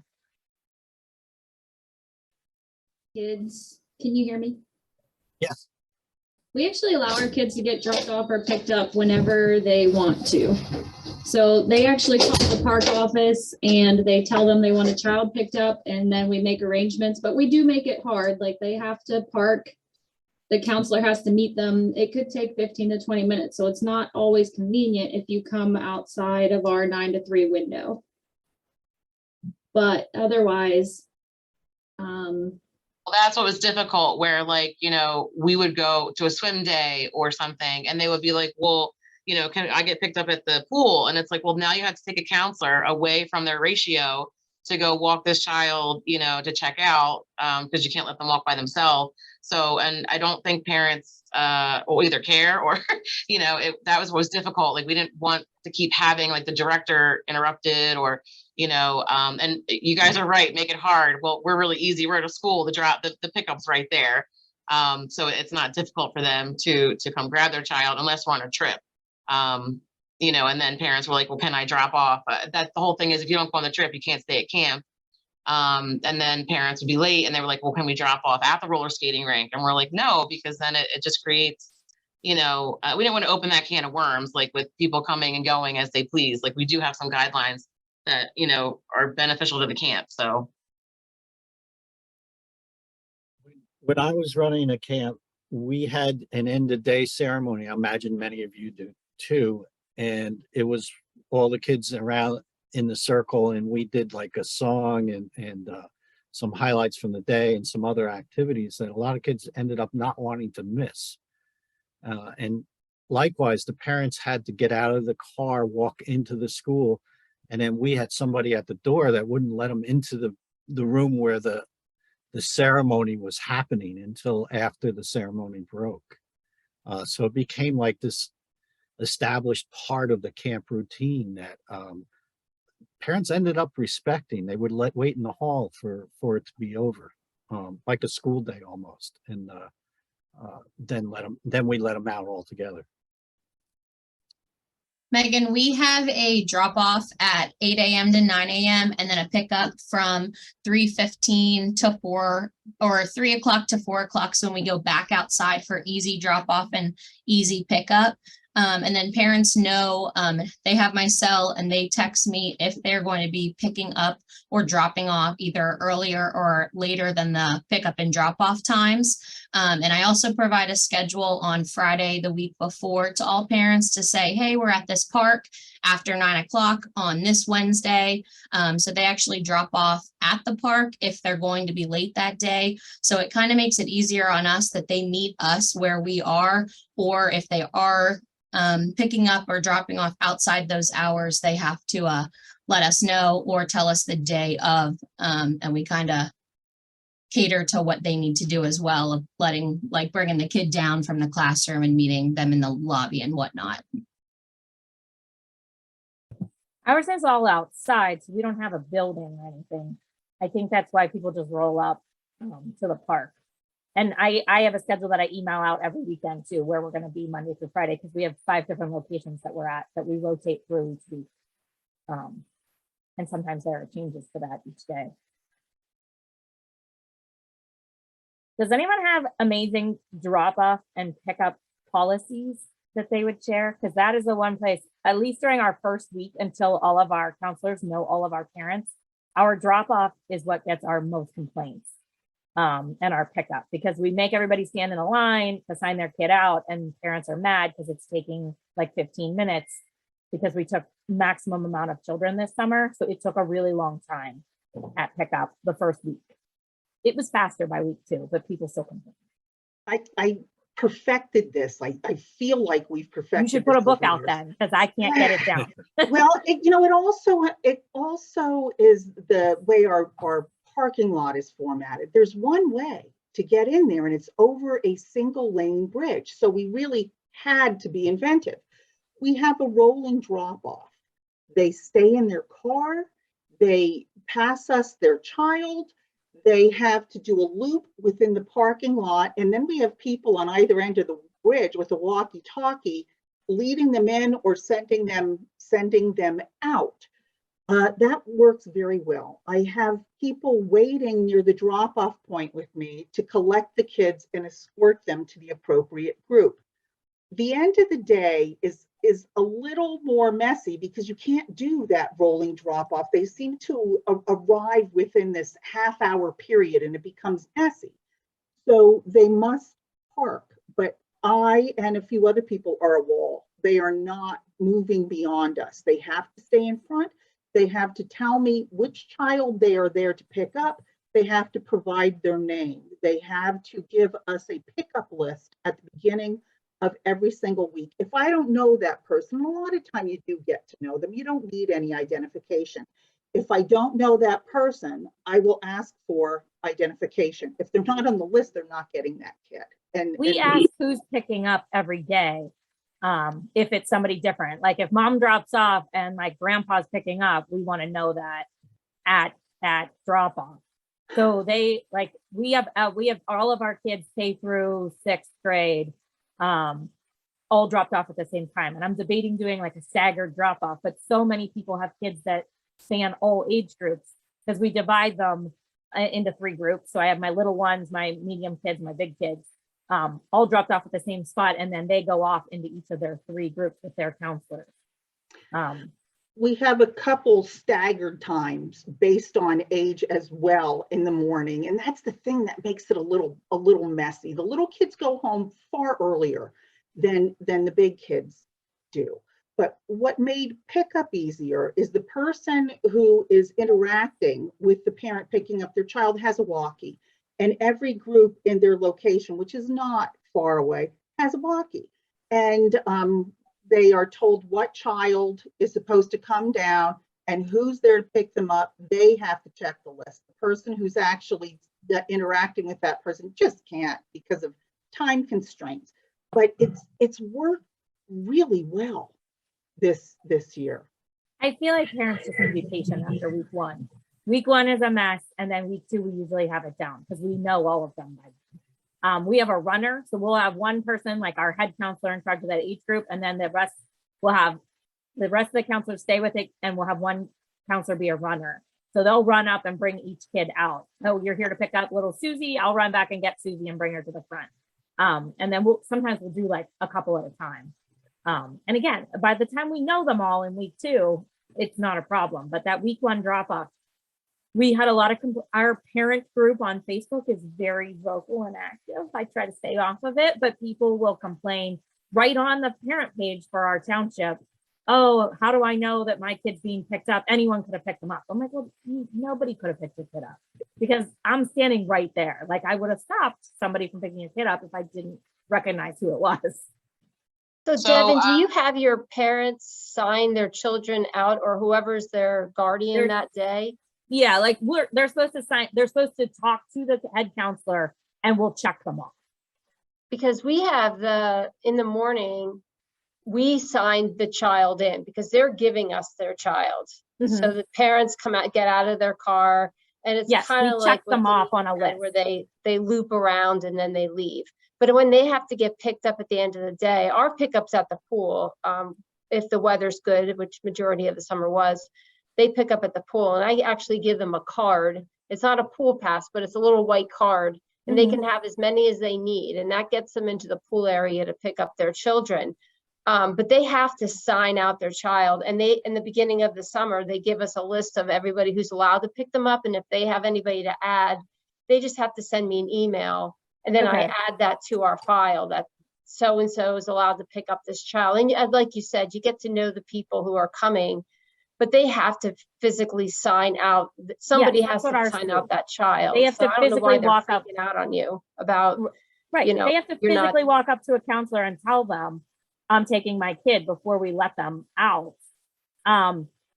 Kids, can you hear me? Yes. We actually allow our kids to get dropped off or picked up whenever they want to. So they actually call the park office and they tell them they want a child picked up, and then we make arrangements, but we do make it hard. Like, they have to park, the counselor has to meet them. It could take 15 to 20 minutes. So it's not always convenient if you come outside of our 9 to 3 window. But otherwise, Well, that's what was difficult, where we would go to a swim day or something and they would be like, well, can I get picked up at the pool? And it's like, well, now you have to take a counselor away from their ratio to go walk this child, to check out, because you can't let them walk by themselves. So, and I don't think parents will either care or, that was what was difficult. Like, we didn't want to keep having the director interrupted or, and you guys are right, make it hard. Well, we're really easy. We're at a school, the pickup's right there. So it's not difficult for them to come grab their child unless we're on a trip. And then parents were like, well, can I drop off? That the whole thing is, if you don't go on the trip, you can't stay at camp. And then parents would be late and they were like, well, can we drop off at the roller skating rink? And we're like, no, because then it just creates, we didn't want to open that can of worms, with people coming and going as they please. We do have some guidelines that, are beneficial to the camp. So When I was running a camp, we had an end of day ceremony. I imagine many of you do too. And it was all the kids around in the circle, and we did a song and some highlights from the day and some other activities that a lot of kids ended up not wanting to miss. And likewise, the parents had to get out of the car, walk into the school, and then we had somebody at the door that wouldn't let them into the room where the ceremony was happening until after the ceremony broke. So it became this established part of the camp routine that parents ended up respecting. They would wait in the hall for it to be over, like a school day almost, and then we let them out altogether. Megan, we have a drop off at 8 a.m. to 9 a.m. and then a pickup from 3:15 to 4 or 3 o'clock to 4 o'clock. So when we go back outside for easy drop off and easy pickup. And then parents know they have my cell and they text me if they're going to be picking up or dropping off either earlier or later than the pickup and drop off times. And I also provide a schedule on Friday the week before to all parents to say, hey, we're at this park after 9 o'clock on this Wednesday. So they actually drop off at the park if they're going to be late that day. So it kind of makes it easier on us that they meet us where we are, or if they are picking up or dropping off outside those hours, they have to let us know or tell us the day of, and we kind of cater to what they need to do as well, of bringing the kid down from the classroom and meeting them in the lobby and whatnot. Ours is all outside, so we don't have a building or anything. I think that's why people just roll up to the park. And I have a schedule that I email out every weekend too, where we're going to be Monday through Friday, because we have 5 different locations that we're at that we rotate through each week. And sometimes there are changes to that each day. Does anyone have amazing drop off and pickup policies that they would share? Because that is the one place, at least during our first week, until all of our counselors know all of our parents, our drop off is what gets our most complaints, and our pickup, because we make everybody stand in a line to sign their kid out, and parents are mad because it's taking like 15 minutes because we took maximum amount of children this summer. So it took a really long time at pickup the first week. It was faster by week 2, but people still complain. I perfected this. I feel like we've perfected. You should put a this book over out years. then, because I can't get it down. Well, it also is the way our parking lot is formatted. There's one way to get in there, and it's over a single lane bridge. So we really had to be inventive. We have a rolling drop off. They stay in their car. They pass us their child. They have to do a loop within the parking lot. And then we have people on either end of the bridge with a walkie-talkie leading them in or sending them out. That works very well. I have people waiting near the drop-off point with me to collect the kids and escort them to the appropriate group. The end of the day is a little more messy because you can't do that rolling drop-off. They seem to arrive within this half-hour period, and it becomes messy. So they must park, but I and a few other people are a wall. They are not moving beyond us. They have to stay in front. They have to tell me which child they are there to pick up. They have to provide their name. They have to give us a pickup list at the beginning of every single week. If I don't know that person, a lot of time you do get to know them. You don't need any identification. If I don't know that person, I will ask for identification. If they're not on the list, they're not getting that kid. And we ask who's picking up every day. If it's somebody different, like if mom drops off and like grandpa's picking up, we want to know that at drop off. So we have all of our kids K through 6th grade, all dropped off at the same time. And I'm debating doing like a staggered drop off, but so many people have kids that span all age groups because we divide them into 3 groups. So I have my little ones, my medium kids, my big kids, all dropped off at the same spot, and then they go off into each of their 3 groups with their counselors. We have a couple staggered times based on age as well in the morning, and that's the thing that makes it a little messy. The little kids go home far earlier than the big kids do. But what made pickup easier is the person who is interacting with the parent picking up their child has a walkie. And every group in their location, which is not far away, has a walkie. And they are told what child is supposed to come down and who's there to pick them up. They have to check the list. The person who's actually interacting with that person just can't because of time constraints. But it's worked really well this year. I feel like parents just need to be patient after week 1. Week 1 is a mess, and then week 2 we usually have it down because we know all of them by then. We have a runner, so we'll have one person like our head counselor in charge of that age group, and then the rest will have the rest of the counselors stay with it, and we'll have one counselor be a runner. So they'll run up and bring each kid out. Oh, you're here to pick up little Susie. I'll run back and get Susie and bring her to the front. And then sometimes we'll do like a couple at a time. And again, by the time we know them all in week 2, it's not a problem. But that week 1 drop off, we had a lot of our parent group on Facebook is very vocal and active. I try to stay off of it, but people will complain right on the parent page for our township. Oh, how do I know that my kid's being picked up? Anyone could have picked them up. I'm like, well, nobody could have picked your kid up because I'm standing right there. Like I would have stopped somebody from picking your kid up if I didn't recognize who it was. So Devin, do you have your parents sign their children out or whoever's their guardian that day? Yeah, like they're supposed to sign, they're supposed to talk to the head counselor and we'll check them off. Because we have in the morning, we signed the child in because they're giving us their child. So the parents come out, get out of their car, and it's Yes, kind we of check like them off on a where list. they loop around and then they leave. But when they have to get picked up at the end of the day, our pickups at the pool, if the weather's good, which majority of the summer was, they pick up at the pool, and I actually give them a card. It's not a pool pass, but it's a little white card, and they can have as many as they need, and that gets them into the pool area to pick up their children. But they have to sign out their child, and they, in the beginning of the summer, they give us a list of everybody who's allowed to pick them up, and if they have anybody to add, they just have to send me an email, and then I add that to our file that so and so is allowed to pick up this child. And like you said, you get to know the people who are coming, but they have to physically sign out. Somebody has to sign out that child. They have to physically walk up out on you about, right. you know, They have to physically walk up to a counselor and tell them, I'm taking my kid before we let them out.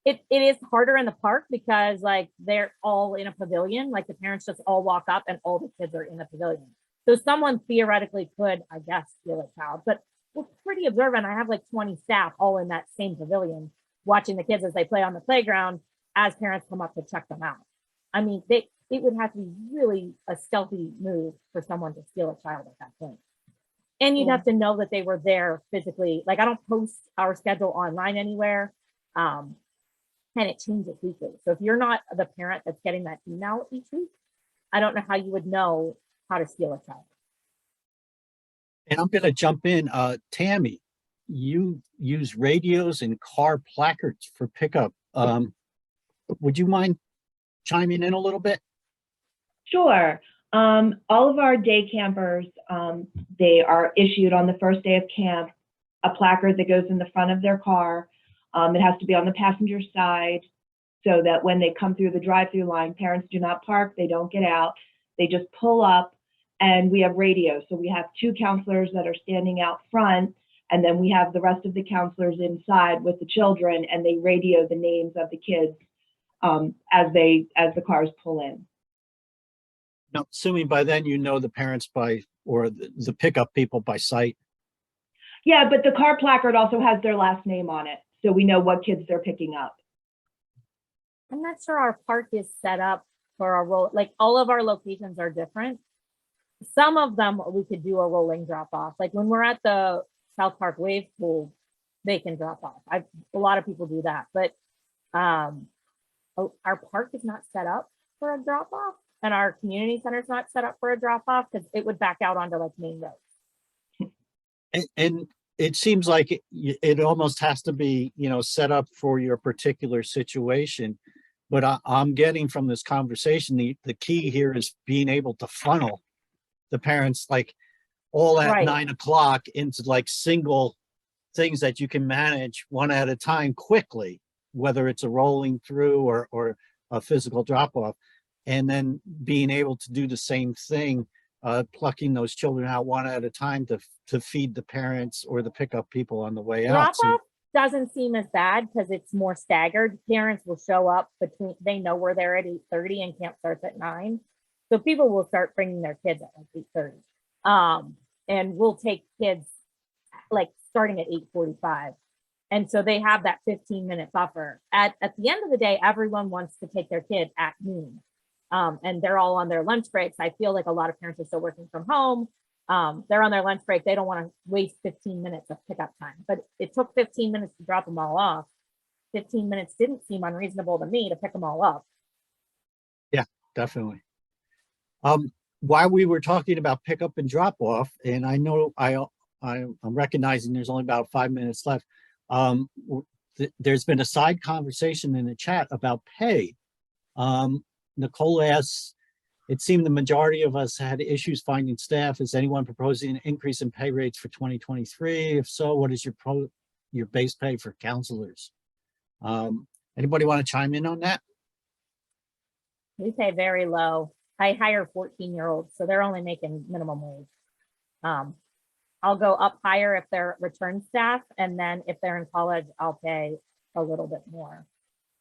It is harder in the park because like they're all in a pavilion, like the parents just all walk up and all the kids are in the pavilion. So someone theoretically could, I guess, steal a child, but we're pretty observant. I have like 20 staff all in that same pavilion watching the kids as they play on the playground as parents come up to check them out. I mean, it would have to be really a stealthy move for someone to steal a child at that point. And you'd have to know that they were there physically. Like I don't post our schedule online anywhere. And it changes weekly. So if you're not the parent that's getting that email each week, I don't know how you would know how to steal a child. And I'm going to jump in. Tammy, you use radios and car placards for pickup. Would you mind chiming in a little bit? Sure. All of our day campers, they are issued on the first day of camp a placard that goes in the front of their car. It has to be on the passenger side so that when they come through the drive-through line, parents do not park, they don't get out, they just pull up, and we have radio. So we have 2 counselors that are standing out front, and then we have the rest of the counselors inside with the children, and they radio the names of the kids as the cars pull in. Now, assuming by then you know the parents or the pickup people by sight. Yeah, but the car placard also has their last name on it, so we know what kids they're picking up. I'm not sure our park is set up for a roll. Like all of our locations are different. Some of them we could do a rolling drop off. Like when we're at the South Park Wave Pool, they can drop off. A lot of people do that, but our park is not set up for a drop off, and our community center is not set up for a drop off because it would back out onto like main roads. And it seems like it almost has to be, set up for your particular situation. But I'm getting from this conversation, the key here is being able to funnel the parents like all at 9 o'clock into like single things that you can manage one at a time quickly, whether it's a rolling through or a physical drop off, and then being able to do the same thing, plucking those children out one at a time to feed the parents or the pickup people on the way out. Drop off doesn't seem as bad because it's more staggered. Parents will show up they know we're there at 8:30 and camp starts at 9. So people will start bringing their kids at like 8:30. And we'll take kids like starting at 8:45. And so they have that 15-minute buffer. At the end of the day, everyone wants to take their kid at noon. And they're all on their lunch breaks. I feel like a lot of parents are still working from home. They're on their lunch break. They don't want to waste 15 minutes of pickup time, but it took 15 minutes to drop them all off. 15 minutes didn't seem unreasonable to me to pick them all up. Yeah, definitely. While we were talking about pickup and drop off, and I know I'm recognizing there's only about 5 minutes left. There's been a side conversation in the chat about pay. Nicole asks, it seemed the majority of us had issues finding staff. Is anyone proposing an increase in pay rates for 2023? If so, what is your base pay for counselors? Anybody want to chime in on that? We pay very low. I hire 14-year-olds, so they're only making minimum wage. I'll go up higher if they're return staff, and then if they're in college, I'll pay a little bit more.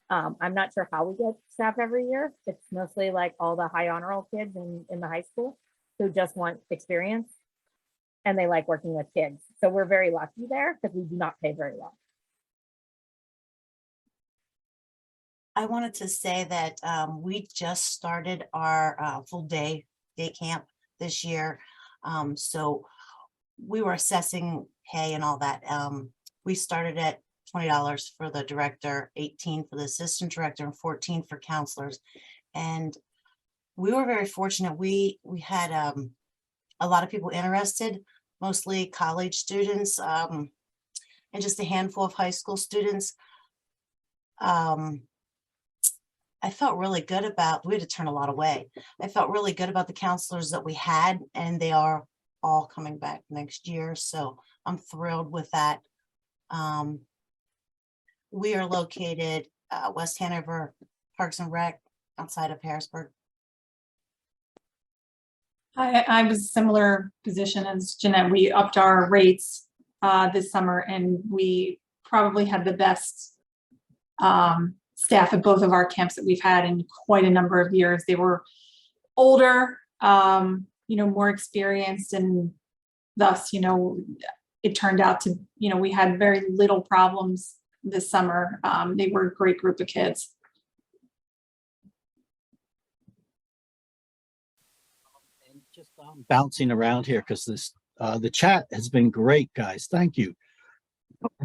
I'm not sure how we get staff every year. It's mostly like all the high honor roll kids in the high school who just want experience and they like working with kids. So we're very lucky there because we do not pay very well. I wanted to say that we just started our full day camp this year. So we were assessing pay and all that. We started at $20 for the director, 18 for the assistant director, and 14 for counselors. And we were very fortunate. We had a lot of people interested, mostly college students, and just a handful of high school students. I felt really good about, we had to turn a lot away. I felt really good about the counselors that we had, and they are all coming back next year. So I'm thrilled with that. We are located West Hanover Parks and Rec outside of Harrisburg. I was a similar position as Jeanette. We upped our rates this summer, and we probably had the best staff at both of our camps that we've had in quite a number of years. They were older, more experienced, and thus, it turned out to, we had very little problems this summer. They were a great group of kids. And just bouncing around here because the chat has been great, guys. Thank you.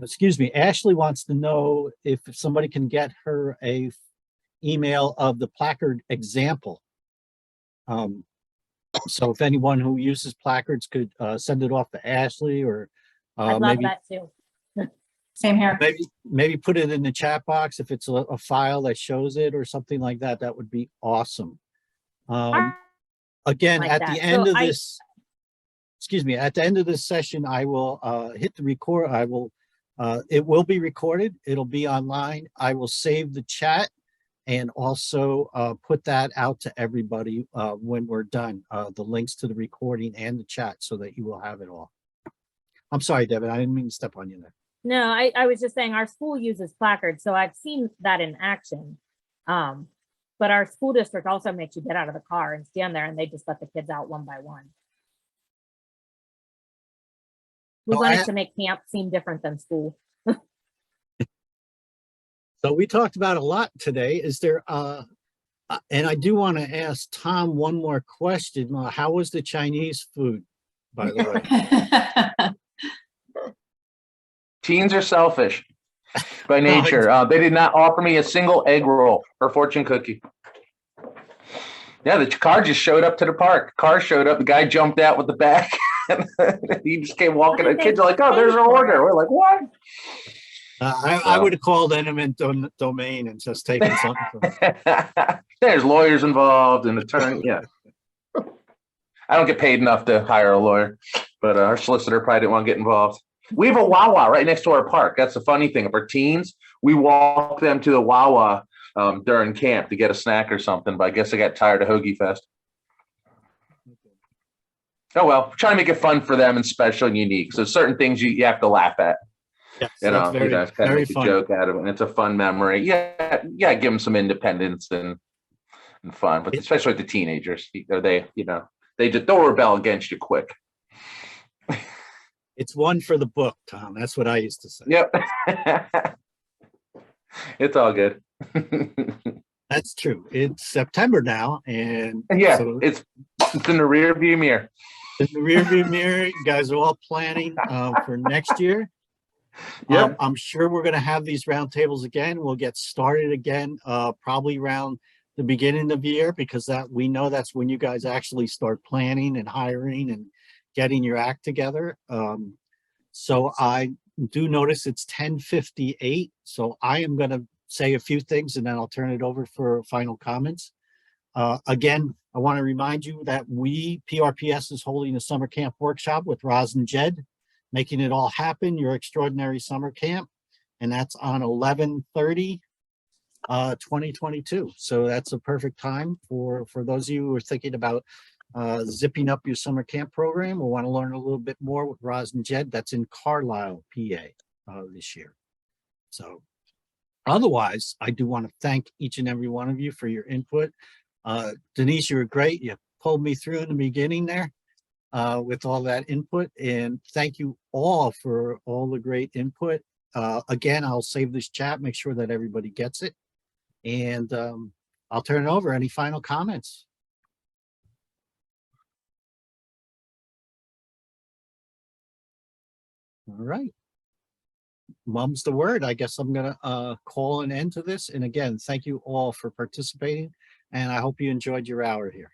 Excuse me. Ashley wants to know if somebody can get her a email of the placard example. So if anyone who uses placards could send it off to Ashley, or I'd love maybe that too. Same here. Maybe put it in the chat box if it's a file that shows it or something like that. That would be awesome. Again, Like at that. the end So of this, excuse me, at the end of this session, I will hit the record. It will be recorded. It'll be online. I will save the chat and also put that out to everybody when we're done, the links to the recording and the chat, so that you will have it all. I'm sorry, Devin, I didn't mean to step on you there. No, I was just saying our school uses placards, so I've seen that in action. But our school district also makes you get out of the car and stand there, and they just let the kids out one by one. We wanted to make camp seem different than school. So we talked about a lot today. Is there, and I do want to ask Tom one more question. How was the Chinese food, by the way? Teens are selfish by nature. They did not offer me a single egg roll or fortune cookie. Yeah, the car just showed up to the park. Car showed up. The guy jumped out with the bag. He just came walking. The kids are like, "Oh, there's our order." We're like, "What?" I would have called eminent domain and just taken something from it. There's lawyers involved and attorney. Yeah. I don't get paid enough to hire a lawyer, but our solicitor probably didn't want to get involved. We have a Wawa right next to our park. That's the funny thing. For teens, we walk them to the Wawa during camp to get a snack or something, but I guess I got tired of Hoagie Fest. Oh, well, we're trying to make it fun for them and special and unique. So certain things you have to laugh at. Yes, kind of very make a joke out of it. And it's a fun memory. Yeah, give them some independence and fun, but especially with the teenagers, they'll rebel against you quick. It's one for the book, Tom. That's what I used to say. Yep. It's all good. That's true. It's September now, and yeah, so it's in the rear view mirror. In the rear view mirror, you guys are all planning for next year. Yep. I'm sure we're going to have these roundtables again. We'll get started again probably around the beginning of the year, because we know that's when you guys actually start planning and hiring and getting your act together. So I do notice it's 10:58. So I am going to say a few things and then I'll turn it over for final comments. Again, I want to remind you that PRPS is holding a summer camp workshop with Roz and Jed, Making It All Happen, Your Extraordinary Summer Camp. And that's on 11/30/2022. So that's a perfect time for those of you who are thinking about zipping up your summer camp program or want to learn a little bit more with Roz and Jed. That's in Carlisle, PA this year. So Otherwise, I do want to thank each and every one of you for your input. Denise, you were great. You pulled me through in the beginning there with all that input, and thank you all for all the great input. Again, I'll save this chat, make sure that everybody gets it, and I'll turn it over. Any final comments? All right. Mum's the word. I guess I'm gonna call an end to this. And again, thank you all for participating, and I hope you enjoyed your hour here.